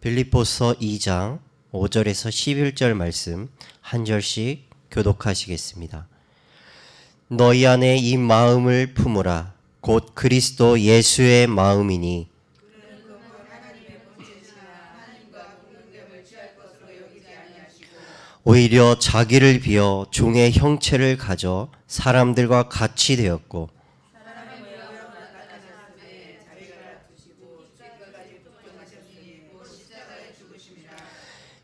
빌립보서 2장 5절에서 11절 말씀 한 절씩 교독하시겠습니다. 너희 안에 이 마음을 품으라. 곧 그리스도 예수의 마음이니 오히려 자기를 비어 종의 형체를 가져 사람들과 같이 되었고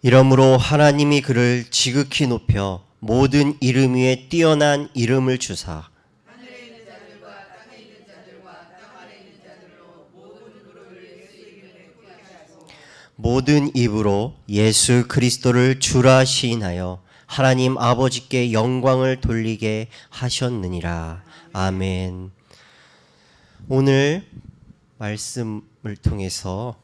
이러므로 하나님이 그를 지극히 높여 모든 이름 위에 뛰어난 이름을 주사 모든 입으로 예수 그리스도를 주라 시인하여 하나님 아버지께 영광을 돌리게 하셨느니라. 아멘. 오늘 말씀을 통해서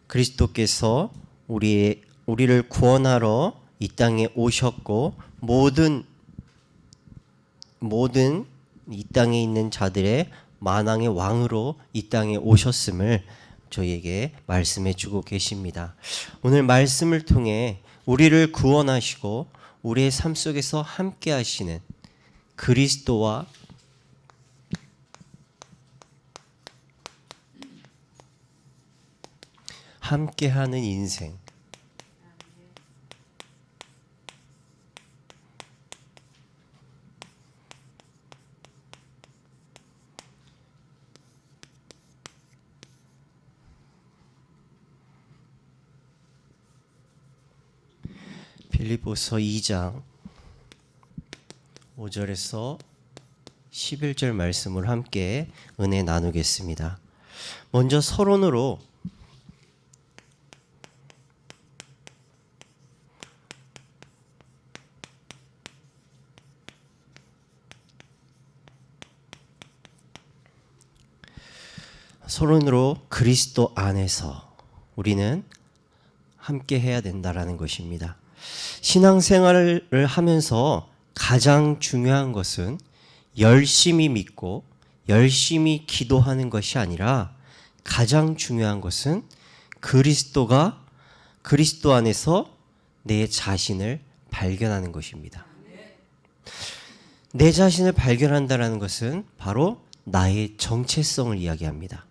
그리스도께서 우리를 구원하러 이 땅에 오셨고 모든 이 땅에 있는 자들의 만왕의 왕으로 이 땅에 오셨음을 저희에게 말씀해 주고 계십니다. 오늘 말씀을 통해 우리를 구원하시고 우리의 삶 속에서 함께 하시는 그리스도와 함께하는 인생, 빌립보서 2장 5절에서 11절 말씀을 함께 은혜 나누겠습니다. 먼저 서론으로 그리스도 안에서 우리는 함께 해야 된다라는 것입니다. 신앙생활을 하면서 가장 중요한 것은 열심히 믿고 열심히 기도하는 것이 아니라 가장 중요한 것은 그리스도 안에서 내 자신을 발견하는 것입니다. 내 자신을 발견한다는 것은 바로 나의 정체성을 이야기합니다.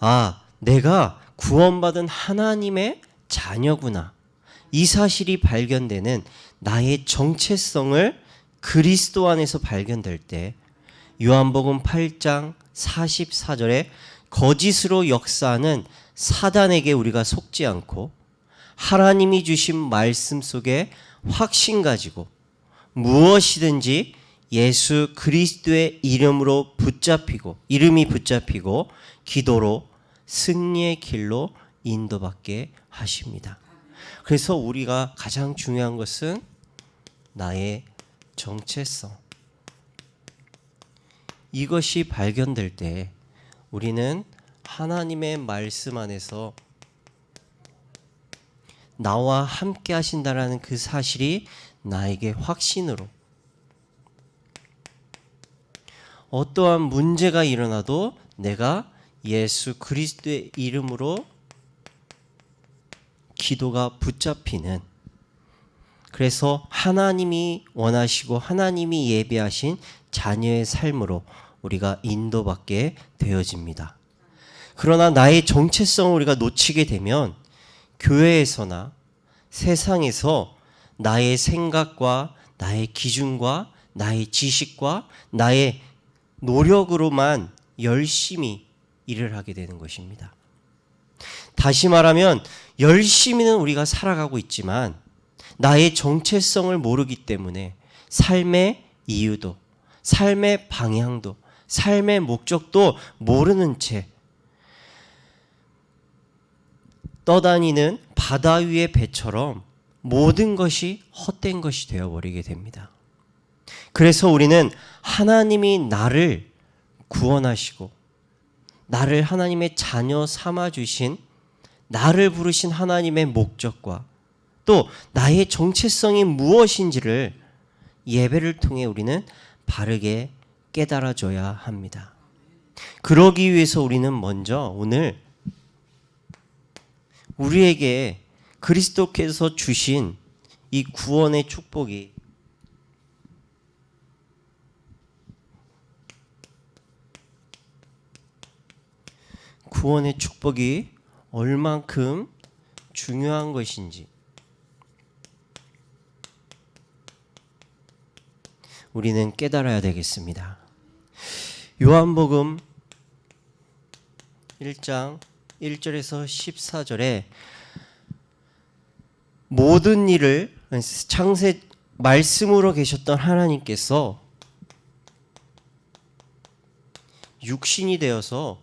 아, 내가 구원받은 하나님의 자녀구나. 이 사실이 발견되는 나의 정체성을 그리스도 안에서 발견될 때 요한복음 8장 44절에 거짓으로 역사하는 사단에게 우리가 속지 않고 하나님이 주신 말씀 속에 확신 가지고 무엇이든지 예수 그리스도의 이름이 붙잡히고 기도로 승리의 길로 인도받게 하십니다. 그래서 우리가 가장 중요한 것은 나의 정체성. 이것이 발견될 때 우리는 하나님의 말씀 안에서 나와 함께 하신다라는 그 사실이 나에게 확신으로 어떠한 문제가 일어나도 내가 예수 그리스도의 이름으로 기도가 붙잡히는, 그래서 하나님이 원하시고 하나님이 예비하신 자녀의 삶으로 우리가 인도받게 되어집니다. 그러나 나의 정체성을 우리가 놓치게 되면 교회에서나 세상에서 나의 생각과 나의 기준과 나의 지식과 나의 노력으로만 열심히 일을 하게 되는 것입니다. 다시 말하면 열심히는 우리가 살아가고 있지만 나의 정체성을 모르기 때문에 삶의 이유도, 삶의 방향도, 삶의 목적도 모르는 채 떠다니는 바다 위의 배처럼 모든 것이 헛된 것이 되어버리게 됩니다. 그래서 우리는 하나님이 나를 구원하시고 나를 하나님의 자녀 삼아주신, 나를 부르신 하나님의 목적과 또 나의 정체성이 무엇인지를 예배를 통해 우리는 바르게 깨달아줘야 합니다. 그러기 위해서 우리는 먼저 오늘 우리에게 그리스도께서 주신 이 구원의 축복이 얼만큼 중요한 것인지 우리는 깨달아야 되겠습니다. 요한복음 1장 1절에서 14절에 모든 일을 창세 말씀으로 계셨던 하나님께서 육신이 되어서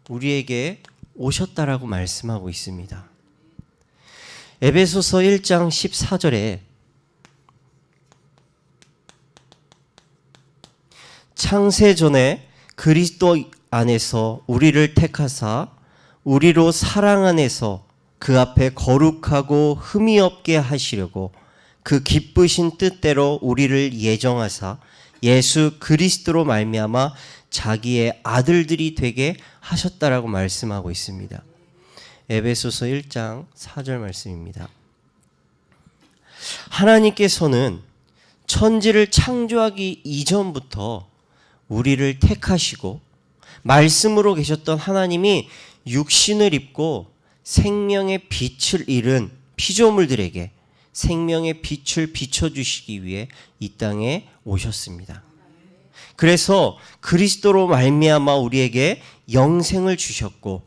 우리에게 오셨다라고 말씀하고 있습니다. 에베소서 1장 14절에 창세 전에 그리스도 안에서 우리를 택하사 우리로 사랑 안에서 그 앞에 거룩하고 흠이 없게 하시려고 그 기쁘신 뜻대로 우리를 예정하사 예수 그리스도로 말미암아 자기의 아들들이 되게 하셨다라고 말씀하고 있습니다. 에베소서 1장 4절 말씀입니다. 하나님께서는 천지를 창조하기 이전부터 우리를 택하시고 말씀으로 계셨던 하나님이 육신을 입고 생명의 빛을 잃은 피조물들에게 생명의 빛을 비춰주시기 위해 이 땅에 오셨습니다. 그래서 그리스도로 말미암아 우리에게 영생을 주셨고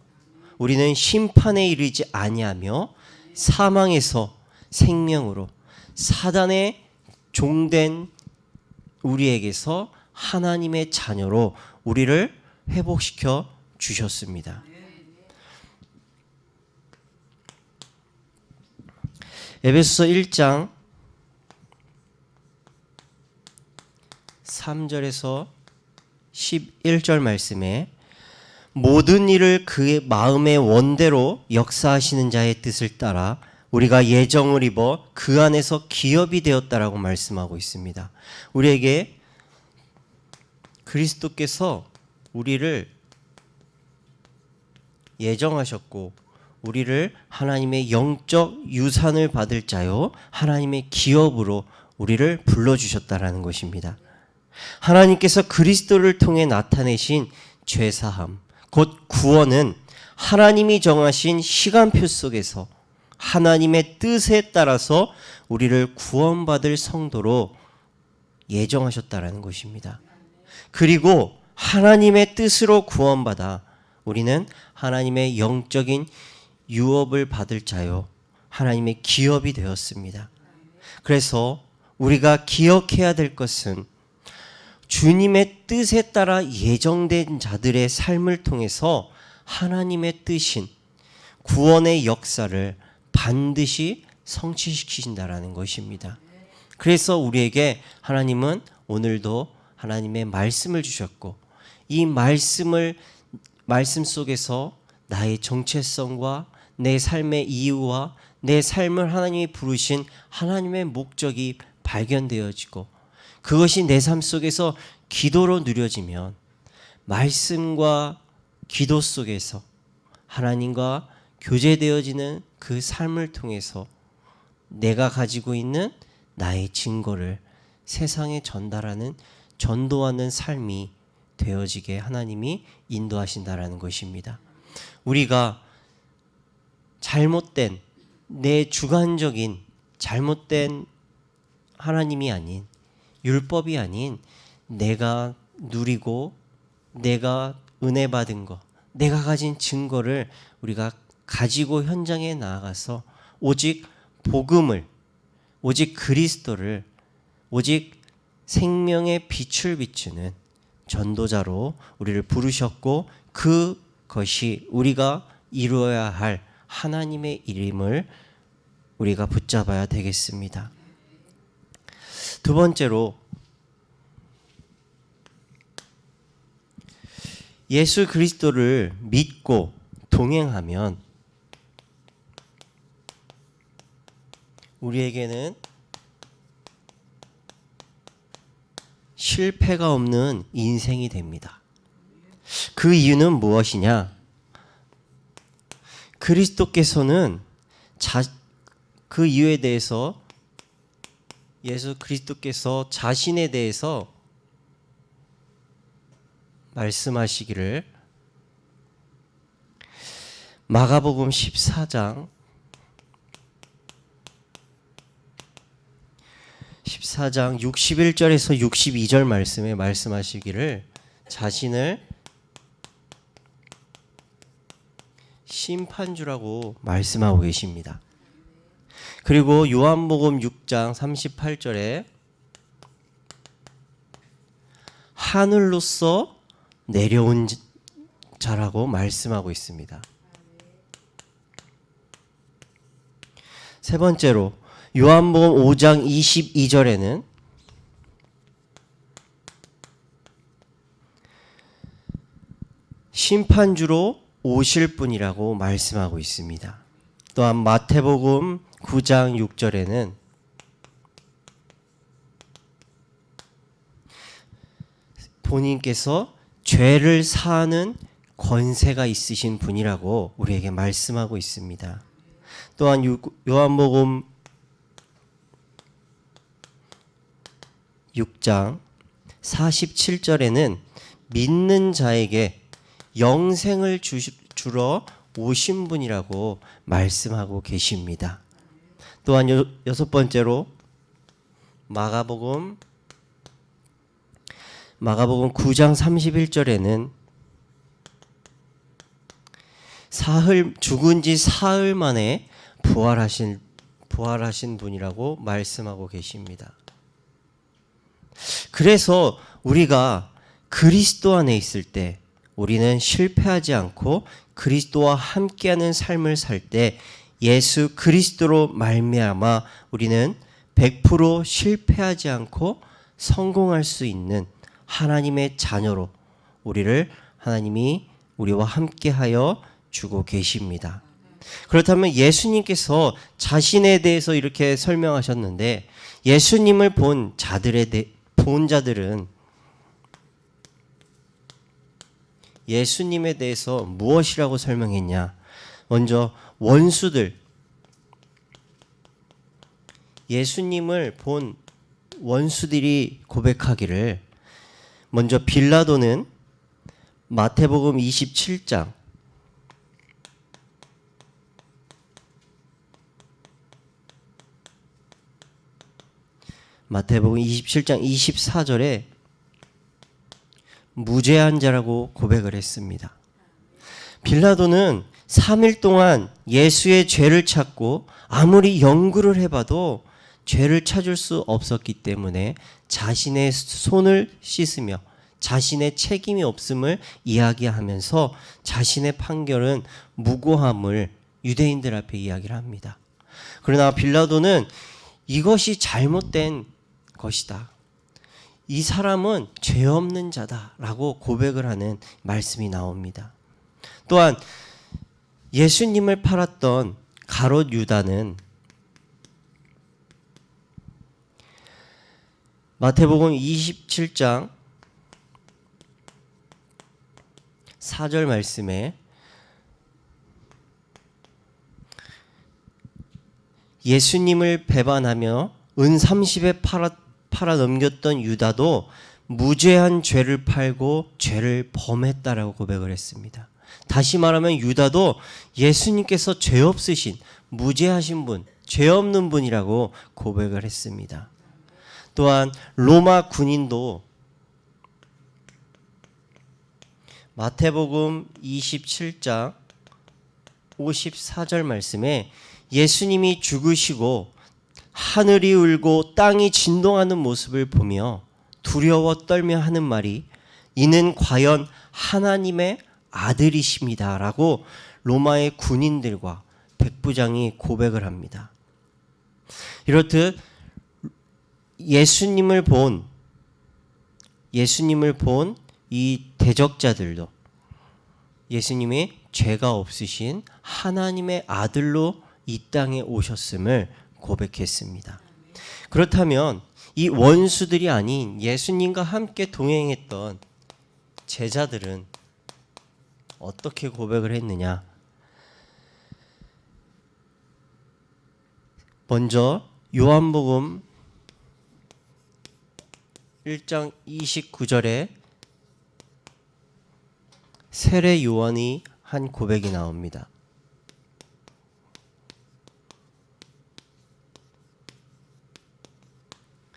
우리는 심판에 이르지 아니하며 사망에서 생명으로 사단의 종된 우리에게서 하나님의 자녀로 우리를 회복시켜 주셨습니다. 에베소서 1장 3절에서 11절 말씀에 모든 일을 그의 마음의 원대로 역사하시는 자의 뜻을 따라 우리가 예정을 입어 그 안에서 기업이 되었다라고 말씀하고 있습니다. 우리에게 그리스도께서 우리를 예정하셨고 우리를 하나님의 영적 유산을 받을 자요 하나님의 기업으로 우리를 불러주셨다라는 것입니다. 하나님께서 그리스도를 통해 나타내신 죄사함 곧 구원은 하나님이 정하신 시간표 속에서 하나님의 뜻에 따라서 우리를 구원받을 성도로 예정하셨다라는 것입니다. 그리고 하나님의 뜻으로 구원받아 우리는 하나님의 영적인 유업을 받을 자요 하나님의 기업이 되었습니다. 그래서 우리가 기억해야 될 것은 주님의 뜻에 따라 예정된 자들의 삶을 통해서 하나님의 뜻인 구원의 역사를 반드시 성취시키신다라는 것입니다. 그래서 우리에게 하나님은 오늘도 하나님의 말씀을 주셨고 이 말씀 속에서 나의 정체성과 내 삶의 이유와 내 삶을 하나님이 부르신 하나님의 목적이 발견되어지고 그것이 내 삶 속에서 기도로 누려지면 말씀과 기도 속에서 하나님과 교제되어지는 그 삶을 통해서 내가 가지고 있는 나의 증거를 세상에 전도하는 삶이 되어지게 하나님이 인도하신다라는 것입니다. 우리가 잘못된 내 주관적인 잘못된 하나님이 아닌 율법이 아닌 내가 누리고 내가 은혜 받은 것 내가 가진 증거를 우리가 가지고 현장에 나아가서 오직 복음을 오직 그리스도를 오직 생명의 빛을 비추는 전도자로 우리를 부르셨고 그것이 우리가 이루어야 할 하나님의 이름을 우리가 붙잡아야 되겠습니다. 두 번째로 예수 그리스도를 믿고 동행하면 우리에게는 실패가 없는 인생이 됩니다. 그 이유는 무엇이냐? 그리스도께서는 그 이유에 대해서 예수 그리스도께서 자신에 대해서 말씀하시기를 마가복음 14장 61절에서 62절 말씀에 말씀하시기를 자신을 심판주라고 말씀하고 계십니다. 그리고 요한복음 6장 38절에 하늘로서 내려온 자라고 말씀하고 있습니다. 세 번째로 요한복음 5장 22절에는 심판주로 오실 분이라고 말씀하고 있습니다. 또한 마태복음 9장 6절에는 본인께서 죄를 사하는 권세가 있으신 분이라고 우리에게 말씀하고 있습니다. 또한 요한복음 6장 47절에는 믿는 자에게 영생을 주러 오신 분이라고 말씀하고 계십니다. 또한 여섯 번째로 마가복음 9장 31절에는 죽은 지 사흘 만에 부활하신 분이라고 말씀하고 계십니다. 그래서 우리가 그리스도 안에 있을 때 우리는 실패하지 않고 그리스도와 함께하는 삶을 살 때 예수 그리스도로 말미암아 우리는 100% 실패하지 않고 성공할 수 있는 하나님의 자녀로 하나님이 우리와 함께하여 주고 계십니다. 그렇다면 예수님께서 자신에 대해서 이렇게 설명하셨는데 예수님을 본 자들은 예수님에 대해서 무엇이라고 설명했냐? 먼저 원수들, 예수님을 본 원수들이 고백하기를 먼저 빌라도는 마태복음 27장 마태복음 27장 24절에 무죄한 자라고 고백을 했습니다. 빌라도는 3일 동안 예수의 죄를 찾고 아무리 연구를 해봐도 죄를 찾을 수 없었기 때문에 자신의 손을 씻으며 자신의 책임이 없음을 이야기하면서 자신의 판결은 무고함을 유대인들 앞에 이야기를 합니다. 그러나 빌라도는 이것이 잘못된 것이다. 이 사람은 죄 없는 자다라고 고백을 하는 말씀이 나옵니다. 또한 예수님을 팔았던 가롯 유다는 마태복음 27장 4절 말씀에 예수님을 배반하며 은 30에 팔아 넘겼던 유다도 무죄한 죄를 팔고 죄를 범했다라고 고백을 했습니다. 다시 말하면 유다도 예수님께서 죄 없으신 무죄하신 분, 죄 없는 분이라고 고백을 했습니다. 또한 로마 군인도 마태복음 27장 54절 말씀에 예수님이 죽으시고 하늘이 울고 땅이 진동하는 모습을 보며 두려워 떨며 하는 말이 이는 과연 하나님의 아들이십니다 라고 로마의 군인들과 백부장이 고백을 합니다. 이렇듯 예수님을 본 이 대적자들도 예수님이 죄가 없으신 하나님의 아들로 이 땅에 오셨음을 고백했습니다. 그렇다면 이 원수들이 아닌 예수님과 함께 동행했던 제자들은 어떻게 고백을 했느냐? 먼저 요한복음 1장 29절에 세례 요한이 한 고백이 나옵니다.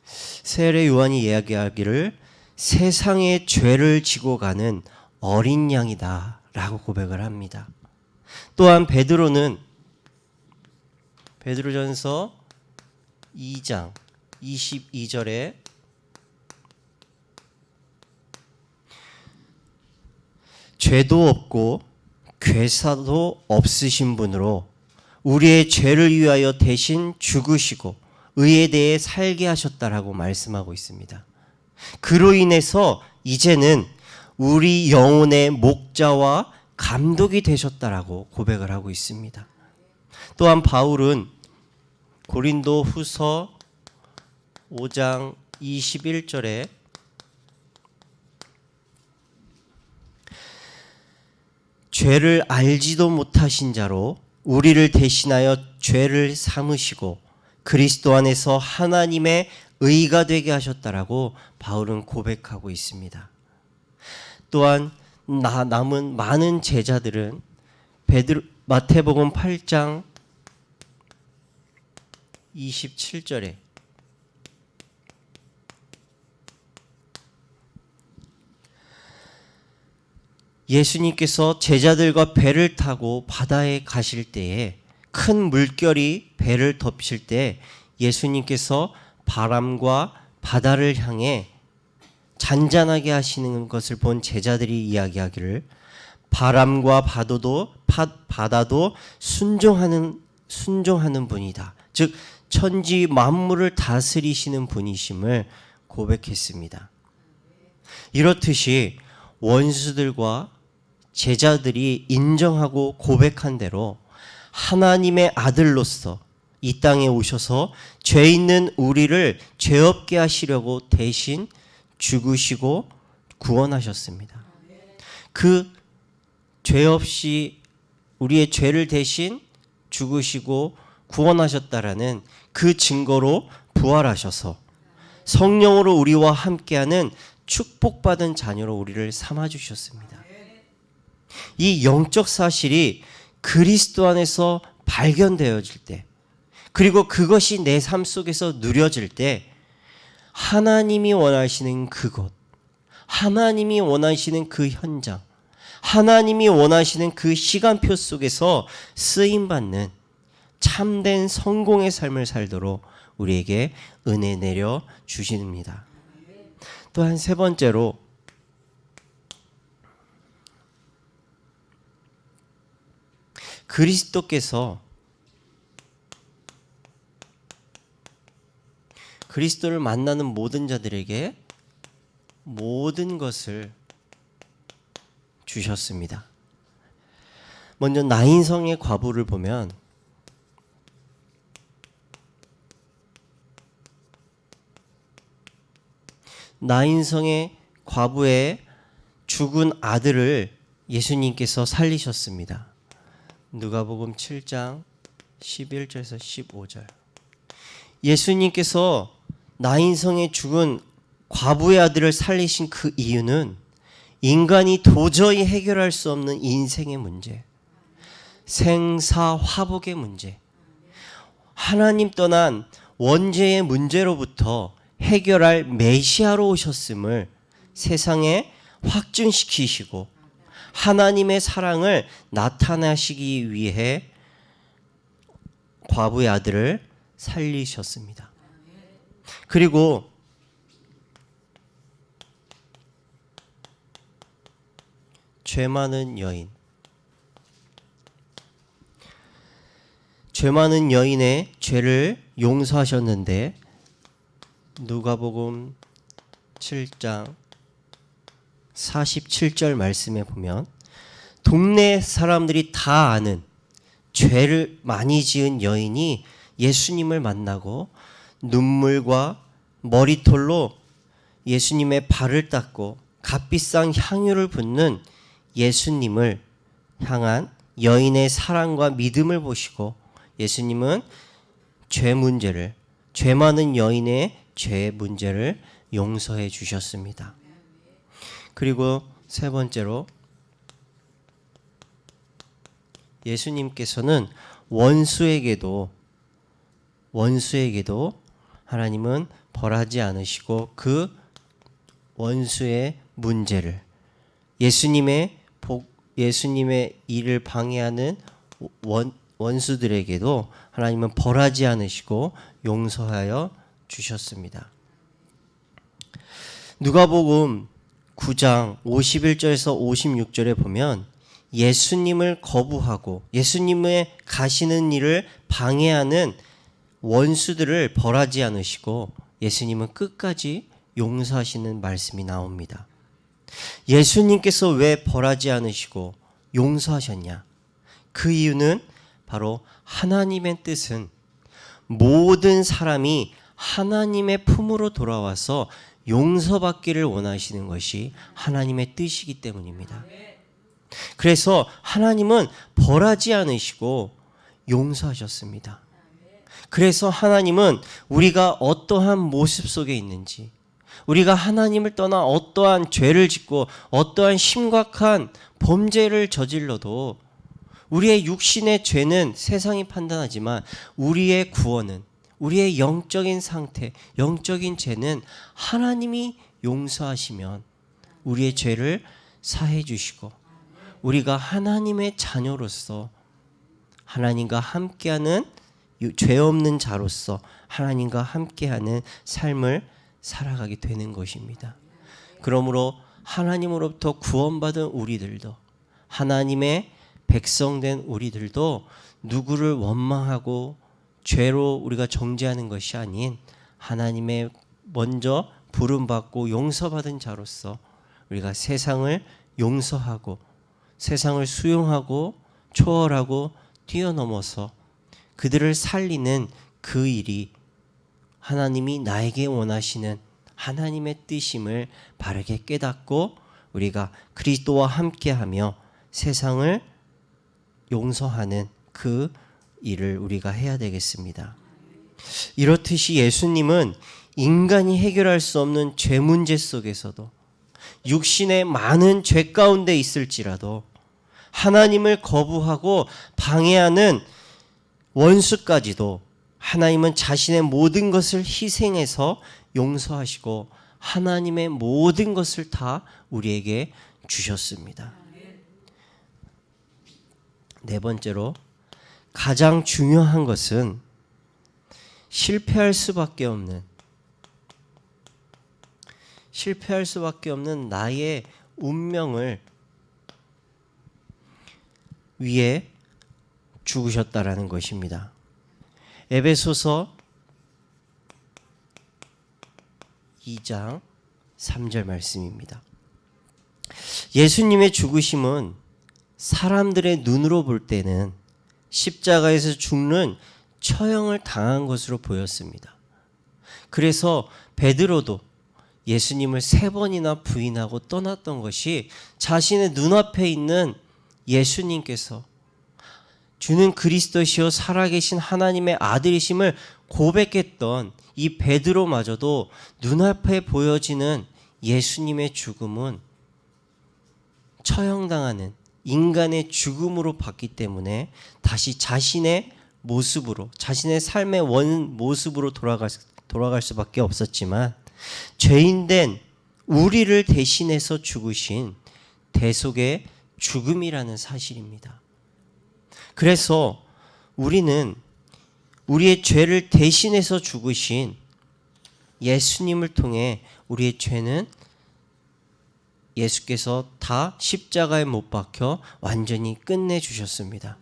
세례 요한이 이야기하기를 세상의 죄를 지고 가는 어린 양이다 라고 고백을 합니다. 또한 베드로는 베드로전서 2장 22절에 죄도 없고 괴사도 없으신 분으로 우리의 죄를 위하여 대신 죽으시고 의에 대해 살게 하셨다라고 말씀하고 있습니다. 그로 인해서 이제는 우리 영혼의 목자와 감독이 되셨다라고 고백을 하고 있습니다. 또한 바울은 고린도 후서 5장 21절에 죄를 알지도 못하신 자로 우리를 대신하여 죄를 삼으시고 그리스도 안에서 하나님의 의가 되게 하셨다라고 바울은 고백하고 있습니다. 또한 남은 많은 제자들은 마태복음 8장 27절에 예수님께서 제자들과 배를 타고 바다에 가실 때에 큰 물결이 배를 덮칠 때 예수님께서 바람과 바다를 향해 잔잔하게 하시는 것을 본 제자들이 이야기하기를 바람과 바다도 순종하는 분이다. 즉 천지 만물을 다스리시는 분이심을 고백했습니다. 이렇듯이 원수들과 제자들이 인정하고 고백한 대로 하나님의 아들로서 이 땅에 오셔서 죄 있는 우리를 죄 없게 하시려고 대신 죽으시고 구원하셨습니다. 그 죄 없이 우리의 죄를 대신 죽으시고 구원하셨다라는 그 증거로 부활하셔서 성령으로 우리와 함께하는 축복받은 자녀로 우리를 삼아주셨습니다. 이 영적 사실이 그리스도 안에서 발견되어질 때, 그리고 그것이 내 삶 속에서 누려질 때 하나님이 원하시는 그곳, 하나님이 원하시는 그 현장, 하나님이 원하시는 그 시간표 속에서 쓰임받는 참된 성공의 삶을 살도록 우리에게 은혜 내려 주십니다. 또한 세 번째로 그리스도께서 그리스도를 만나는 모든 자들에게 모든 것을 주셨습니다. 먼저 나인성의 과부를 보면 나인성의 과부의 죽은 아들을 예수님께서 살리셨습니다. 누가복음 7장 11절에서 15절. 예수님께서 나인성의 죽은 과부의 아들을 살리신 그 이유는 인간이 도저히 해결할 수 없는 인생의 문제, 생사화복의 문제, 하나님 떠난 원죄의 문제로부터 해결할 메시아로 오셨음을 세상에 확증시키시고 하나님의 사랑을 나타내시기 위해 과부의 아들을 살리셨습니다. 그리고 죄 많은 여인의 죄를 용서하셨는데 누가복음 7장 47절 말씀에 보면 동네 사람들이 다 아는 죄를 많이 지은 여인이 예수님을 만나고 눈물과 머리털로 예수님의 발을 닦고 값비싼 향유를 붓는 예수님을 향한 여인의 사랑과 믿음을 보시고 예수님은 죄 많은 여인의 죄 문제를 용서해 주셨습니다. 그리고 세 번째로 예수님께서는 원수에게도 하나님은 벌하지 않으시고 그 원수의 문제를 예수님의 일을 방해하는 원수들에게도 하나님은 벌하지 않으시고 용서하여 주셨습니다. 누가복음 9장 51절에서 56절에 보면 예수님을 거부하고 예수님의 가시는 일을 방해하는 원수들을 벌하지 않으시고 예수님은 끝까지 용서하시는 말씀이 나옵니다. 예수님께서 왜 벌하지 않으시고 용서하셨냐? 그 이유는 바로 하나님의 뜻은 모든 사람이 하나님의 품으로 돌아와서 용서받기를 원하시는 것이 하나님의 뜻이기 때문입니다. 그래서 하나님은 벌하지 않으시고 용서하셨습니다. 그래서 하나님은 우리가 어떠한 모습 속에 있는지, 우리가 하나님을 떠나 어떠한 죄를 짓고 어떠한 심각한 범죄를 저질러도 우리의 육신의 죄는 세상이 판단하지만 우리의 구원은, 우리의 영적인 상태, 영적인 죄는 하나님이 용서하시면 우리의 죄를 사해 주시고 우리가 하나님의 자녀로서 하나님과 함께하는 죄 없는 자로서 하나님과 함께하는 삶을 살아가게 되는 것입니다. 그러므로 하나님으로부터 구원받은 우리들도, 하나님의 백성된 우리들도 누구를 원망하고 죄로 우리가 정죄하는 것이 아닌 하나님의 먼저 부름받고 용서받은 자로서 우리가 세상을 용서하고 세상을 수용하고 초월하고 뛰어넘어서 그들을 살리는 그 일이 하나님이 나에게 원하시는 하나님의 뜻임을 바르게 깨닫고 우리가 그리스도와 함께하며 세상을 용서하는 그 일을 우리가 해야 되겠습니다. 이렇듯이 예수님은 인간이 해결할 수 없는 죄 문제 속에서도 육신의 많은 죄 가운데 있을지라도 하나님을 거부하고 방해하는 원수까지도 하나님은 자신의 모든 것을 희생해서 용서하시고 하나님의 모든 것을 다 우리에게 주셨습니다. 네 번째로 가장 중요한 것은 실패할 수밖에 없는 나의 운명을 위해 죽으셨다라는 것입니다. 에베소서 2장 3절 말씀입니다. 예수님의 죽으심은 사람들의 눈으로 볼 때는 십자가에서 죽는 처형을 당한 것으로 보였습니다. 그래서 베드로도 예수님을 3번이나 부인하고 떠났던 것이 자신의 눈앞에 있는 예수님께서 주는 그리스도시요 살아계신 하나님의 아들이심을 고백했던 이 베드로마저도 눈앞에 보여지는 예수님의 죽음은 처형당하는 인간의 죽음으로 봤기 때문에 다시 자신의 모습으로, 자신의 삶의 원 모습으로 돌아갈 수밖에 없었지만 죄인된 우리를 대신해서 죽으신 대속의 죽음이라는 사실입니다. 그래서 우리는 우리의 죄를 대신해서 죽으신 예수님을 통해 우리의 죄는 예수께서 다 십자가에 못 박혀 완전히 끝내주셨습니다.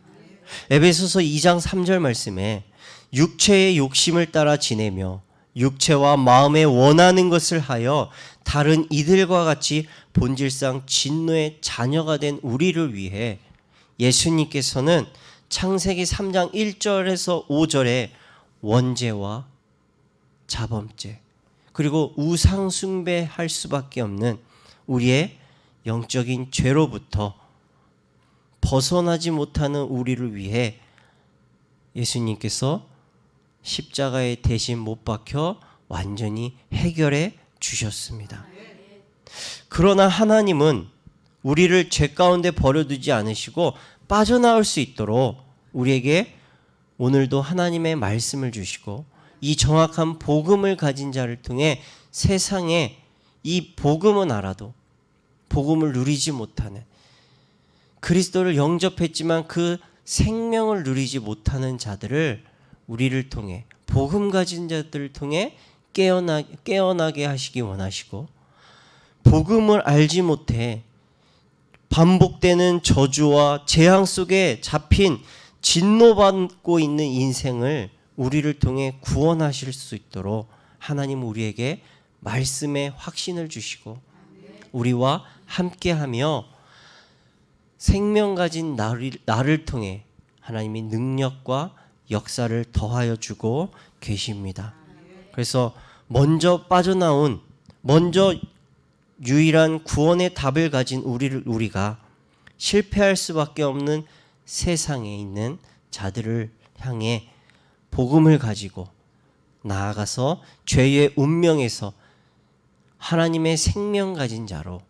에베소서 2장 3절 말씀에 육체의 욕심을 따라 지내며 육체와 마음에 원하는 것을 하여 다른 이들과 같이 본질상 진노의 자녀가 된 우리를 위해 예수님께서는 창세기 3장 1절에서 5절에 원죄와 자범죄 그리고 우상 숭배할 수밖에 없는 우리의 영적인 죄로부터 벗어나지 못하는 우리를 위해 예수님께서 십자가에 대신 못 박혀 완전히 해결해 주셨습니다. 그러나 하나님은 우리를 죄 가운데 버려두지 않으시고 빠져나올 수 있도록 우리에게 오늘도 하나님의 말씀을 주시고 이 정확한 복음을 가진 자를 통해 세상에 이 복음은 알아도 복음을 누리지 못하는, 그리스도를 영접했지만 그 생명을 누리지 못하는 자들을 우리를 통해, 복음 가진 자들을 통해 깨어나게 하시기 원하시고, 복음을 알지 못해 반복되는 저주와 재앙 속에 잡힌 진노받고 있는 인생을 우리를 통해 구원하실 수 있도록 하나님 우리에게 말씀의 확신을 주시고 우리와 함께하며 생명 가진 나를 통해 하나님이 능력과 역사를 더하여 주고 계십니다. 그래서 먼저 유일한 구원의 답을 가진 우리가 실패할 수밖에 없는 세상에 있는 자들을 향해 복음을 가지고 나아가서 죄의 운명에서 하나님의 생명 가진 자로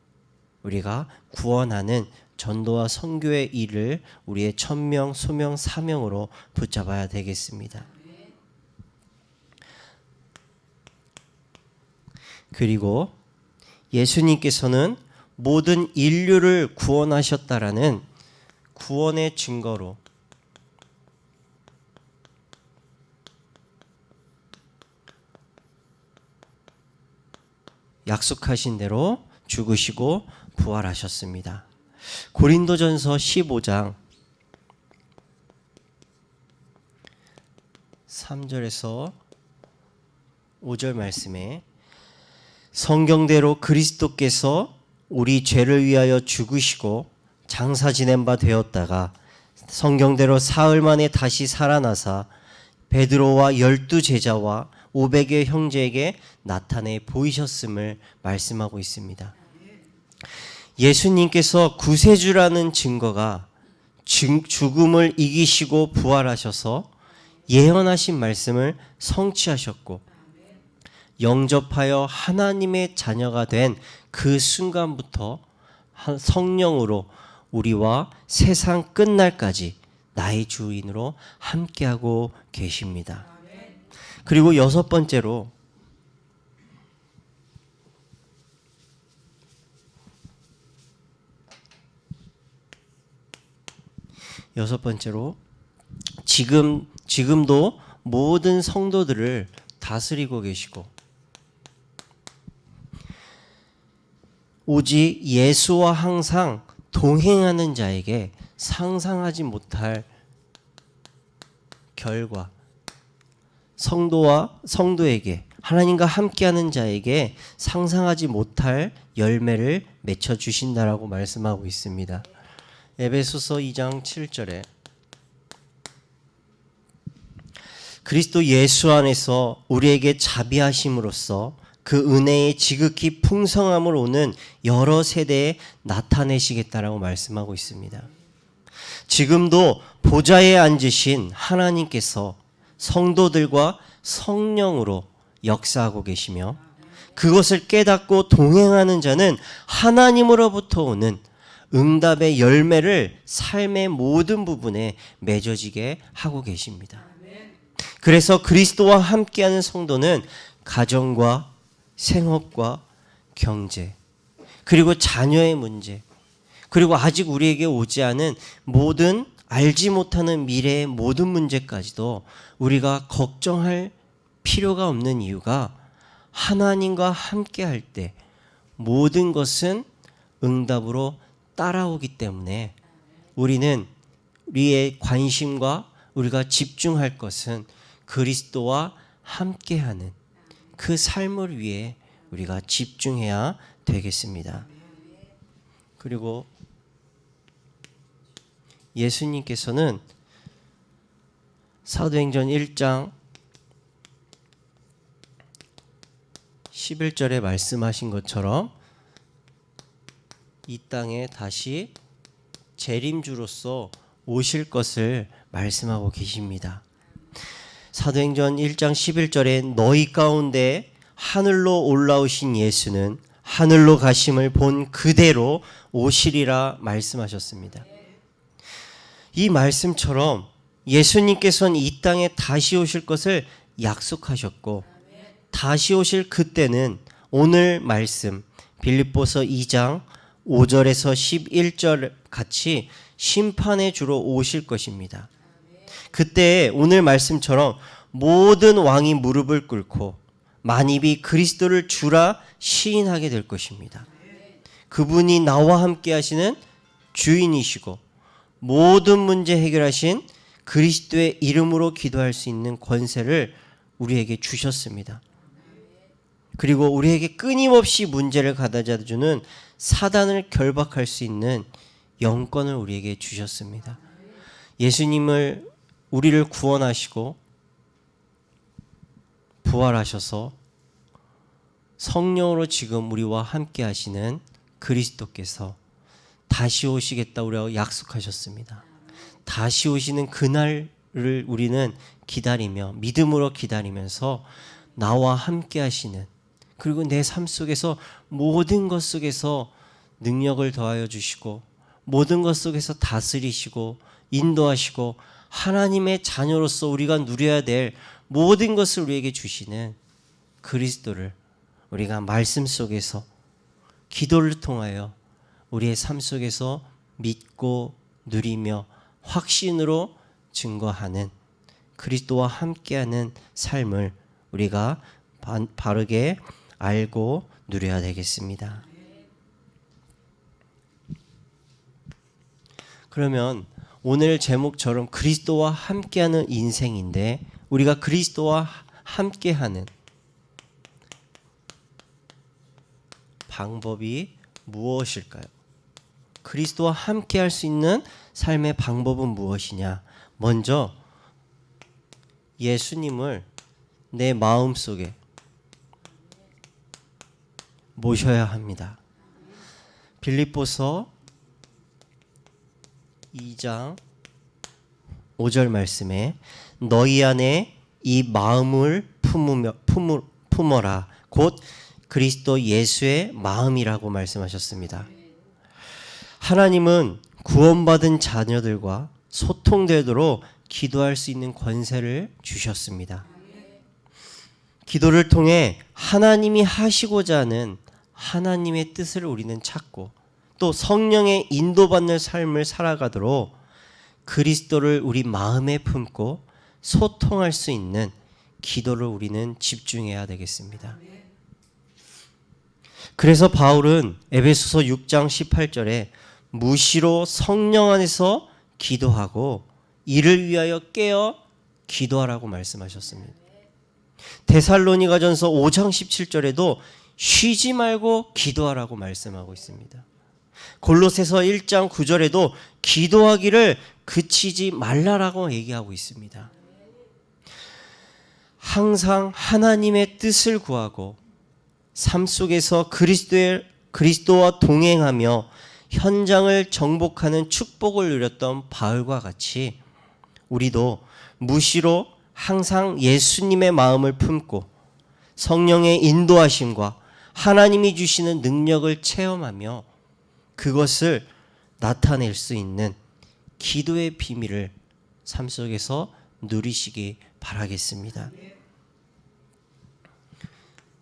우리가 구원하는 전도와 선교의 일을 우리의 천명, 소명, 사명으로 붙잡아야 되겠습니다. 그리고 예수님께서는 모든 인류를 구원하셨다라는 구원의 증거로 약속하신 대로 죽으시고 부활하셨습니다. 고린도전서 15장 3절에서 5절 말씀에 성경대로 그리스도께서 우리 죄를 위하여 죽으시고 장사 지낸 바 되었다가 성경대로 사흘 만에 다시 살아나사 베드로와 12 제자와 500의 형제에게 나타내 보이셨음을 말씀하고 있습니다. 예수님께서 구세주라는 증거가 죽음을 이기시고 부활하셔서 예언하신 말씀을 성취하셨고 영접하여 하나님의 자녀가 된 그 순간부터 성령으로 우리와 세상 끝날까지 나의 주인으로 함께하고 계십니다. 그리고 여섯 번째로 지금도 모든 성도들을 다스리고 계시고 오직 예수와 항상 동행하는 자에게 상상하지 못할 결과, 성도에게 하나님과 함께하는 자에게 상상하지 못할 열매를 맺혀 주신다라고 말씀하고 있습니다. 에베소서 2장 7절에 그리스도 예수 안에서 우리에게 자비하심으로써 그 은혜의 지극히 풍성함을 오는 여러 세대에 나타내시겠다라고 말씀하고 있습니다. 지금도 보좌에 앉으신 하나님께서 성도들과 성령으로 역사하고 계시며 그것을 깨닫고 동행하는 자는 하나님으로부터 오는 응답의 열매를 삶의 모든 부분에 맺어지게 하고 계십니다. 그래서 그리스도와 함께하는 성도는 가정과 생업과 경제, 그리고 자녀의 문제, 그리고 아직 우리에게 오지 않은 모든 알지 못하는 미래의 모든 문제까지도 우리가 걱정할 필요가 없는 이유가 하나님과 함께 할 때 모든 것은 응답으로 따라오기 때문에 우리는 우리의 관심과 우리가 집중할 것은 그리스도와 함께하는 그 삶을 위해 우리가 집중해야 되겠습니다. 그리고 예수님께서는 사도행전 1장 11절에 말씀하신 것처럼 이 땅에 다시 재림주로서 오실 것을 말씀하고 계십니다. 사도행전 1장 11절에 너희 가운데 하늘로 올라오신 예수는 하늘로 가심을 본 그대로 오시리라 말씀하셨습니다. 이 말씀처럼 예수님께서는 이 땅에 다시 오실 것을 약속하셨고, 다시 오실 그때는 오늘 말씀 빌립보서 2장 5절에서 11절 같이 심판의 주로 오실 것입니다. 그때 오늘 말씀처럼 모든 왕이 무릎을 꿇고 만입이 그리스도를 주라 시인하게 될 것입니다. 그분이 나와 함께 하시는 주인이시고 모든 문제 해결하신 그리스도의 이름으로 기도할 수 있는 권세를 우리에게 주셨습니다. 그리고 우리에게 끊임없이 문제를 가져다 주는 사단을 결박할 수 있는 영권을 우리에게 주셨습니다. 예수님을 우리를 구원하시고 부활하셔서 성령으로 지금 우리와 함께 하시는 그리스도께서 다시 오시겠다 우리가 약속하셨습니다. 다시 오시는 그날을 우리는 기다리며 믿음으로 기다리면서 나와 함께 하시는, 그리고 내 삶 속에서 모든 것 속에서 능력을 더하여 주시고 모든 것 속에서 다스리시고 인도하시고 하나님의 자녀로서 우리가 누려야 될 모든 것을 우리에게 주시는 그리스도를 우리가 말씀 속에서 기도를 통하여 우리의 삶 속에서 믿고 누리며 확신으로 증거하는 그리스도와 함께하는 삶을 우리가 바르게 알고 누려야 되겠습니다. 그러면 오늘 제목처럼 그리스도와 함께하는 인생인데, 우리가 그리스도와 함께하는 방법이 무엇일까요? 그리스도와 함께할 수 있는 삶의 방법은 무엇이냐? 먼저 예수님을 내 마음속에 모셔야 합니다. 빌립보서 2장 5절 말씀에 너희 안에 이 마음을 품어라 곧 그리스도 예수의 마음이라고 말씀하셨습니다. 하나님은 구원받은 자녀들과 소통되도록 기도할 수 있는 권세를 주셨습니다. 기도를 통해 하나님이 하시고자 하는 하나님의 뜻을 우리는 찾고 또 성령의 인도받는 삶을 살아가도록 그리스도를 우리 마음에 품고 소통할 수 있는 기도를 우리는 집중해야 되겠습니다. 그래서 바울은 에베소서 6장 18절에 무시로 성령 안에서 기도하고 이를 위하여 깨어 기도하라고 말씀하셨습니다. 데살로니가전서 5장 17절에도 쉬지 말고 기도하라고 말씀하고 있습니다. 골로새서 1장 9절에도 기도하기를 그치지 말라라고 얘기하고 있습니다. 항상 하나님의 뜻을 구하고 삶 속에서 그리스도와 동행하며 현장을 정복하는 축복을 누렸던 바울과 같이 우리도 무시로 항상 예수님의 마음을 품고 성령의 인도하심과 하나님이 주시는 능력을 체험하며 그것을 나타낼 수 있는 기도의 비밀을 삶 속에서 누리시기 바라겠습니다.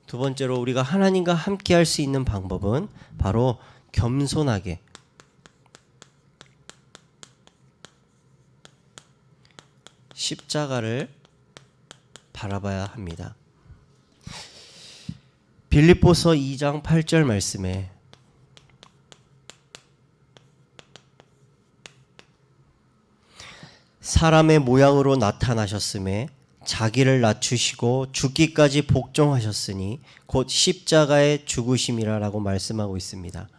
두 번째로 우리가 하나님과 함께 할 수 있는 방법은 바로 겸손하게 십자가를 바라봐야 합니다. 빌립보서 2장 8절 말씀에 사람의 모양으로 나타나셨음에 자기를 낮추시고 죽기까지 복종하셨으니 곧 십자가의 죽으심이라라고 말씀하고 있습니다.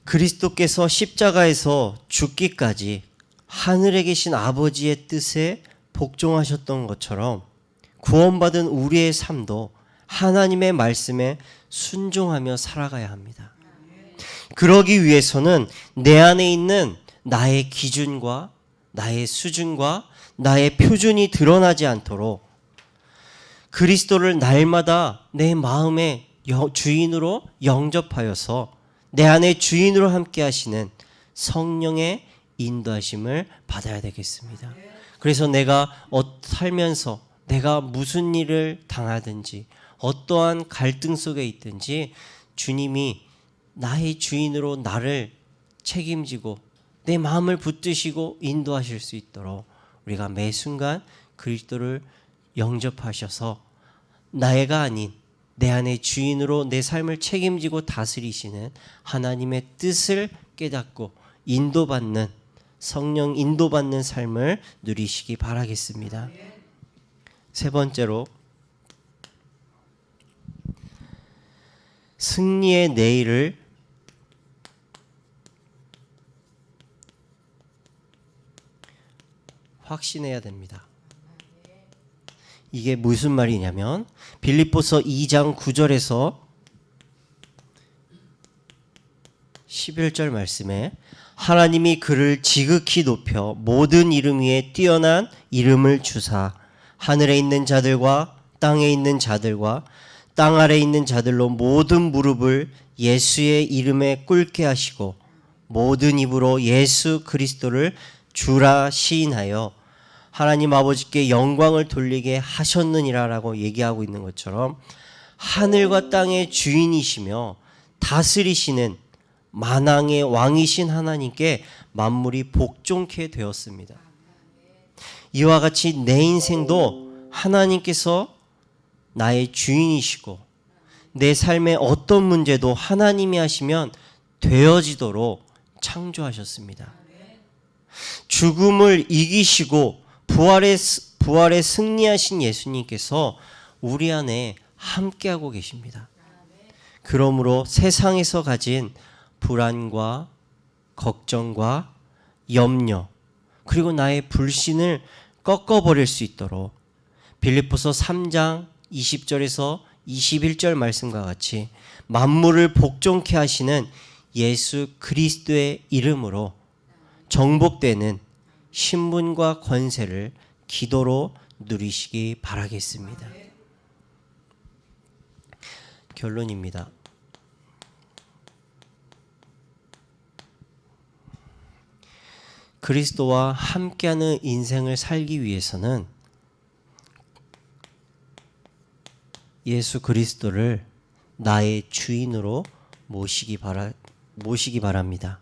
그리스도께서 십자가에서 죽기까지 하늘에 계신 아버지의 뜻에 복종하셨던 것처럼 구원받은 우리의 삶도 하나님의 말씀에 순종하며 살아가야 합니다. 그러기 위해서는 내 안에 있는 나의 기준과 나의 수준과 나의 표준이 드러나지 않도록 그리스도를 날마다 내 마음의 주인으로 영접하여서 내 안에 주인으로 함께 하시는 성령의 인도하심을 받아야 되겠습니다. 그래서 내가 살면서 내가 무슨 일을 당하든지 어떠한 갈등 속에 있든지 주님이 나의 주인으로 나를 책임지고 내 마음을 붙드시고 인도하실 수 있도록 우리가 매 순간 그리스도를 영접하셔서 나가 아닌 내 안의 주인으로 내 삶을 책임지고 다스리시는 하나님의 뜻을 깨닫고 인도받는 성령 인도받는 삶을 누리시기 바라겠습니다. 세 번째로 승리의 내일을 확신해야 됩니다. 이게 무슨 말이냐면 빌립보서 2장 9절에서 11절 말씀에 하나님이 그를 지극히 높여 모든 이름 위에 뛰어난 이름을 주사 하늘에 있는 자들과 땅에 있는 자들과 땅 아래에 있는 자들로 모든 무릎을 예수의 이름에 꿇게 하시고 모든 입으로 예수 그리스도를 주라 시인하여 하나님 아버지께 영광을 돌리게 하셨느니라라고 얘기하고 있는 것처럼 하늘과 땅의 주인이시며 다스리시는 만왕의 왕이신 하나님께 만물이 복종케 되었습니다. 이와 같이 내 인생도 하나님께서 나의 주인이시고 내 삶의 어떤 문제도 하나님이 하시면 되어지도록 창조하셨습니다. 죽음을 이기시고 부활에 승리하신 예수님께서 우리 안에 함께하고 계십니다. 그러므로 세상에서 가진 불안과 걱정과 염려 그리고 나의 불신을 꺾어버릴 수 있도록 빌립보서 3장 20절에서 21절 말씀과 같이 만물을 복종케 하시는 예수 그리스도의 이름으로 정복되는 신분과 권세를 기도로 누리시기 바라겠습니다. 결론입니다. 그리스도와 함께하는 인생을 살기 위해서는 예수 그리스도를 나의 주인으로 모시기 바랍니다.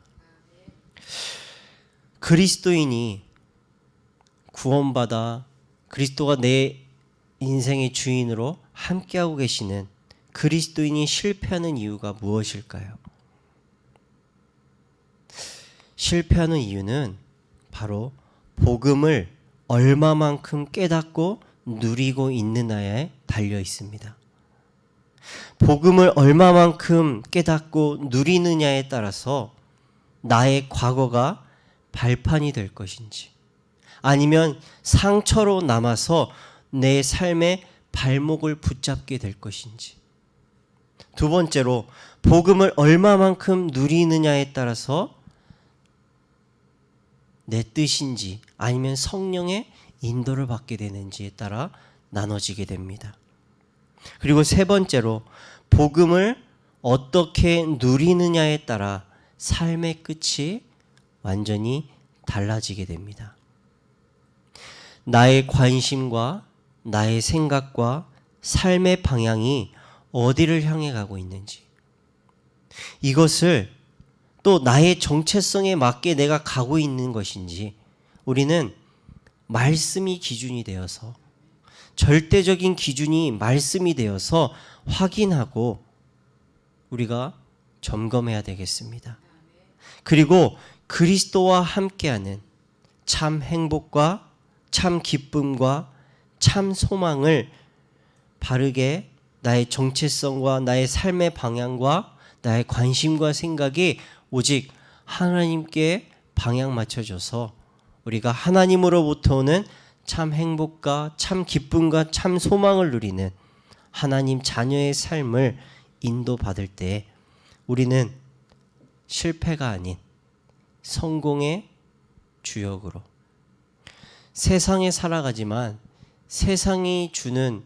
그리스도인이 구원받아 그리스도가 내 인생의 주인으로 함께하고 계시는 그리스도인이 실패하는 이유가 무엇일까요? 실패하는 이유는 바로 복음을 얼마만큼 깨닫고 누리고 있느냐에 달려 있습니다. 복음을 얼마만큼 깨닫고 누리느냐에 따라서 나의 과거가 발판이 될 것인지 아니면 상처로 남아서 내 삶의 발목을 붙잡게 될 것인지 두 번째로 복음을 얼마만큼 누리느냐에 따라서 내 뜻인지 아니면 성령의 인도를 받게 되는지에 따라 나눠지게 됩니다. 그리고 세 번째로 복음을 어떻게 누리느냐에 따라 삶의 끝이 완전히 달라지게 됩니다. 나의 관심과 나의 생각과 삶의 방향이 어디를 향해 가고 있는지 이것을 또 나의 정체성에 맞게 내가 가고 있는 것인지 우리는 말씀이 기준이 되어서 절대적인 기준이 말씀이 되어서 확인하고 우리가 점검해야 되겠습니다. 그리고 그리스도와 함께하는 참 행복과 참 기쁨과 참 소망을 바르게 나의 정체성과 나의 삶의 방향과 나의 관심과 생각이 오직 하나님께 방향 맞춰줘서 우리가 하나님으로부터 오는 참 행복과 참 기쁨과 참 소망을 누리는 하나님 자녀의 삶을 인도받을 때 우리는 실패가 아닌 성공의 주역으로 세상에 살아가지만 세상이 주는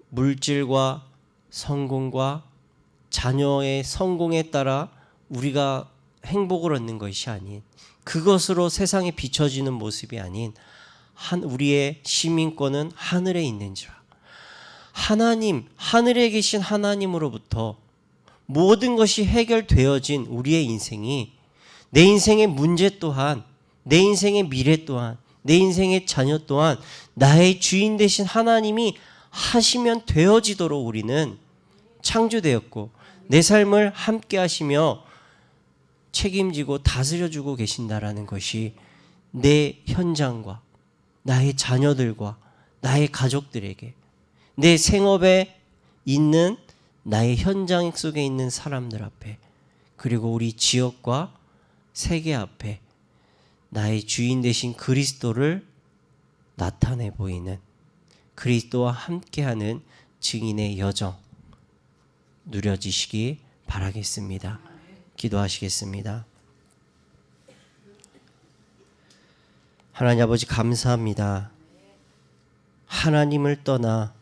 물질과 성공과 자녀의 성공에 따라 우리가 행복을 얻는 것이 아닌, 그것으로 세상에 비춰지는 모습이 아닌 우리의 시민권은 하늘에 있는지라. 하나님, 하늘에 계신 하나님으로부터 모든 것이 해결되어진 우리의 인생이, 내 인생의 문제 또한, 내 인생의 미래 또한, 내 인생의 자녀 또한 나의 주인 되신 하나님이 하시면 되어지도록 우리는 창조되었고, 내 삶을 함께 하시며 책임지고 다스려주고 계신다라는 것이 내 현장과 나의 자녀들과 나의 가족들에게, 내 생업에 있는 나의 현장 속에 있는 사람들 앞에, 그리고 우리 지역과 세계 앞에 나의 주인 되신 그리스도를 나타내 보이는, 그리스도와 함께하는 증인의 여정 누려지시기 바라겠습니다. 기도하시겠습니다. 하나님 아버지, 감사합니다. 하나님을 떠나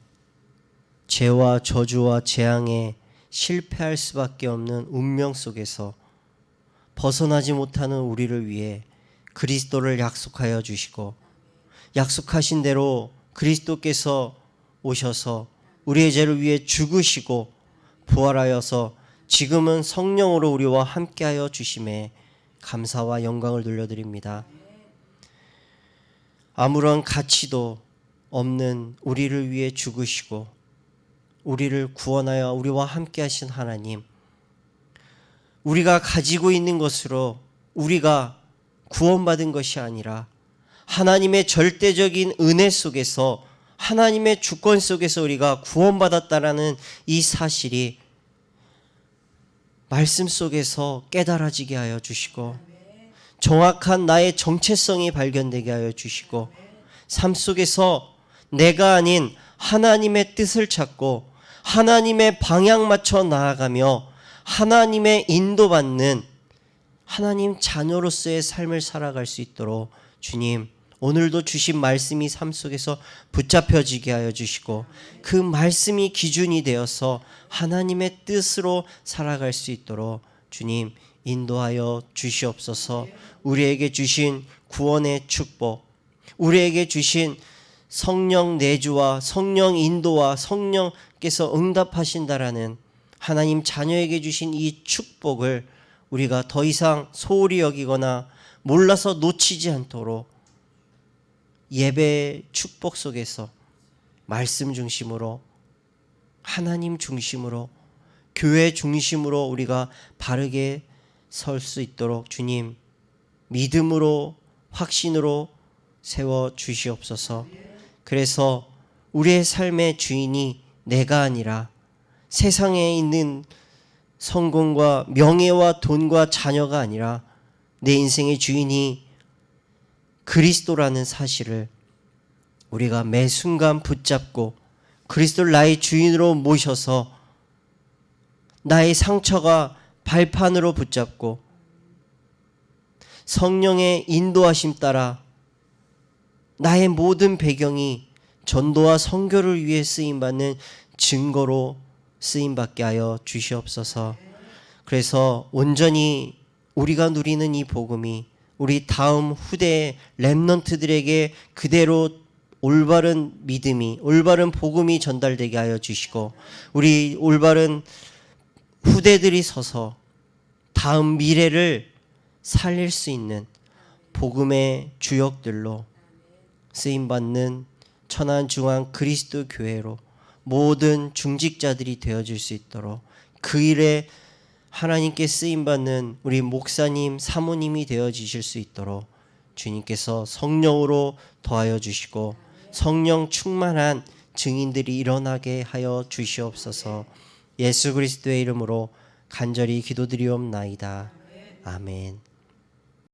죄와 저주와 재앙에 실패할 수밖에 없는 운명 속에서 벗어나지 못하는 우리를 위해 그리스도를 약속하여 주시고, 약속하신 대로 그리스도께서 오셔서 우리의 죄를 위해 죽으시고 부활하여서 지금은 성령으로 우리와 함께하여 주심에 감사와 영광을 돌려드립니다. 아무런 가치도 없는 우리를 위해 죽으시고 우리를 구원하여 우리와 함께하신 하나님, 우리가 가지고 있는 것으로 우리가 구원받은 것이 아니라 하나님의 절대적인 은혜 속에서, 하나님의 주권 속에서 우리가 구원받았다라는 이 사실이 말씀 속에서 깨달아지게 하여 주시고, 정확한 나의 정체성이 발견되게 하여 주시고, 삶 속에서 내가 아닌 하나님의 뜻을 찾고 하나님의 방향 맞춰 나아가며 하나님의 인도받는 하나님 자녀로서의 삶을 살아갈 수 있도록 주님, 오늘도 주신 말씀이 삶 속에서 붙잡혀지게 하여 주시고, 그 말씀이 기준이 되어서 하나님의 뜻으로 살아갈 수 있도록 주님 인도하여 주시옵소서. 우리에게 주신 구원의 축복, 우리에게 주신 성령 내주와 성령 인도와 성령께서 응답하신다라는 하나님 자녀에게 주신 이 축복을 우리가 더 이상 소홀히 여기거나 몰라서 놓치지 않도록 예배의 축복 속에서 말씀 중심으로, 하나님 중심으로, 교회 중심으로 우리가 바르게 설 수 있도록 주님 믿음으로, 확신으로 세워 주시옵소서. 그래서 우리의 삶의 주인이 내가 아니라 세상에 있는 성공과 명예와 돈과 자녀가 아니라 내 인생의 주인이 그리스도라는 사실을 우리가 매 순간 붙잡고 그리스도를 나의 주인으로 모셔서 나의 상처가 발판으로 붙잡고 성령의 인도하심 따라 나의 모든 배경이 전도와 선교를 위해 쓰임받는 증거로 쓰임받게 하여 주시옵소서. 그래서 온전히 우리가 누리는 이 복음이 우리 다음 후대의 렘넌트들에게 그대로 올바른 믿음이, 올바른 복음이 전달되게 하여 주시고, 우리 올바른 후대들이 서서 다음 미래를 살릴 수 있는 복음의 주역들로 쓰임받는 천안중앙 그리스도 교회로 모든 중직자들이 되어질 수 있도록, 그 일에 하나님께 쓰임받는 우리 목사님, 사모님이 되어지실 수 있도록 주님께서 성령으로 더하여 주시고 성령 충만한 증인들이 일어나게 하여 주시옵소서. 예수 그리스도의 이름으로 간절히 기도드리옵나이다. 아멘.